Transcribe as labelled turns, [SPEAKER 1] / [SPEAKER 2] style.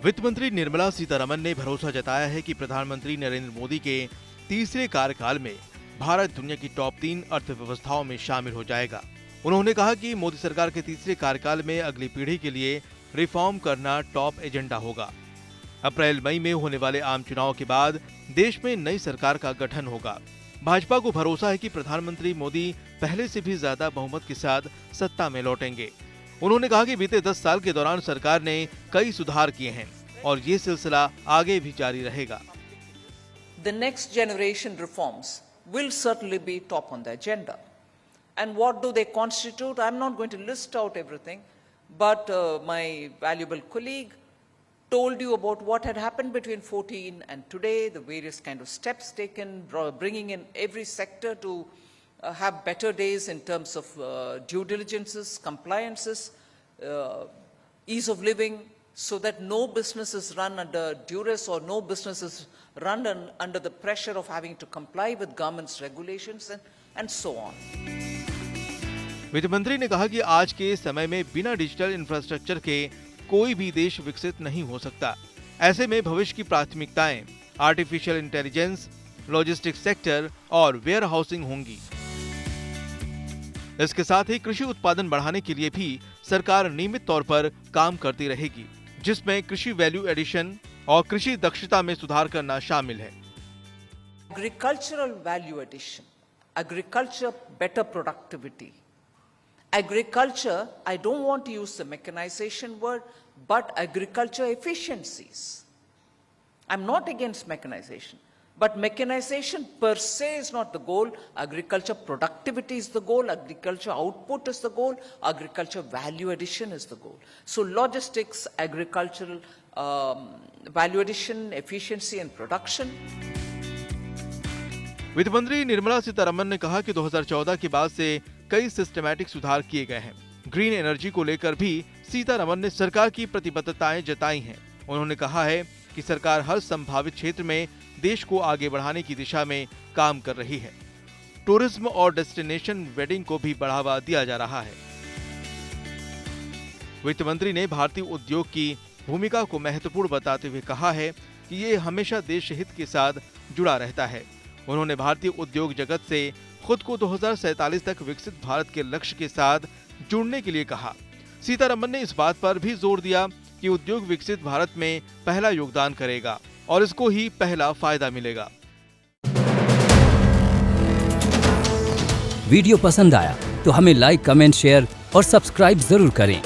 [SPEAKER 1] वित्त मंत्री निर्मला सीतारमण ने भरोसा जताया है कि प्रधानमंत्री नरेंद्र मोदी के तीसरे कार्यकाल में भारत दुनिया की टॉप 3 अर्थव्यवस्थाओं में शामिल हो जाएगा। उन्होंने कहा कि मोदी सरकार के तीसरे कार्यकाल में अगली पीढ़ी के लिए रिफॉर्म करना टॉप एजेंडा होगा। अप्रैल-मई में होने वाले आम चुनाव के बाद देश में नई सरकार का गठन होगा। भाजपा को भरोसा है कि प्रधानमंत्री मोदी पहले से भी ज्यादा बहुमत के साथ सत्ता में लौटेंगे। उन्होंने कहा कि बीते 10 साल के दौरान सरकार ने कई सुधार किए हैं और ये सिलसिला आगे भी जारी रहेगा।
[SPEAKER 2] The next generation reforms will certainly be top on the agenda. And what do they constitute? I'm not going to list out everything, but my valuable colleague told you about what had happened between 14 and today, the various kind of steps taken, bringing in every sector to have better days in terms of due diligences, compliances, ease of living, so that no business is run under duress or no business is run under the pressure of having to comply with government's regulations and so on.
[SPEAKER 1] वित्त मंत्री ने कहा कि आज के समय में बिना डिजिटल इंफ्रास्ट्रक्चर के कोई भी देश विकसित नहीं हो सकता। ऐसे में भविष्य की प्राथमिकताएं आर्टिफिशियल इंटेलिजेंस, लॉजिस्टिक्स सेक्टर और वेयर हाउसिंग होंगी। इसके साथ ही कृषि उत्पादन बढ़ाने के लिए भी सरकार नियमित तौर पर काम करती रहेगी, जिसमें कृषि वैल्यू एडिशन और कृषि दक्षता में सुधार करना शामिल है।
[SPEAKER 2] Agricultural value addition, agriculture better productivity. Agriculture, I don't want to use the mechanization word, but agriculture efficiencies. I'm not against mechanization, but mechanization per se is not the goal. Agriculture productivity is the goal, agriculture output is the goal, agriculture value addition is the goal. So logistics, agricultural value addition, efficiency and production.
[SPEAKER 1] वित्त मंत्री निर्मला सीतारमण ने कहा कि 2014 के बाद से कई systematic सुधार किए गए हैं। ग्रीन एनर्जी को लेकर भी सीतारमण ने सरकार की प्रतिबद्धताएं जताई हैं। उन्होंने कहा है कि सरकार हर संभावित क्षेत्र में देश को आगे बढ़ाने की दिशा में काम कर रही है। टूरिज्म और डेस्टिनेशन वेडिंग को भी बढ़ावा दिया जा रहा है। वित्त मंत्री ने भारतीय उद्योग की भूमिका को महत्वपूर्ण बताते हुए कहा है कि ये हमेशा देश हित के साथ जुड़ा रहता है। उन्होंने भारतीय उद्योग जगत से खुद को 2047 तक विकसित भारत के लक्ष्य के साथ जुड़ने के लिए कहा। सीतारमण ने इस बात पर भी जोर दिया कि उद्योग विकसित भारत में पहला योगदान करेगा और इसको ही पहला फायदा मिलेगा।
[SPEAKER 3] वीडियो पसंद आया तो हमें लाइक, कमेंट, शेयर और सब्सक्राइब जरूर करें।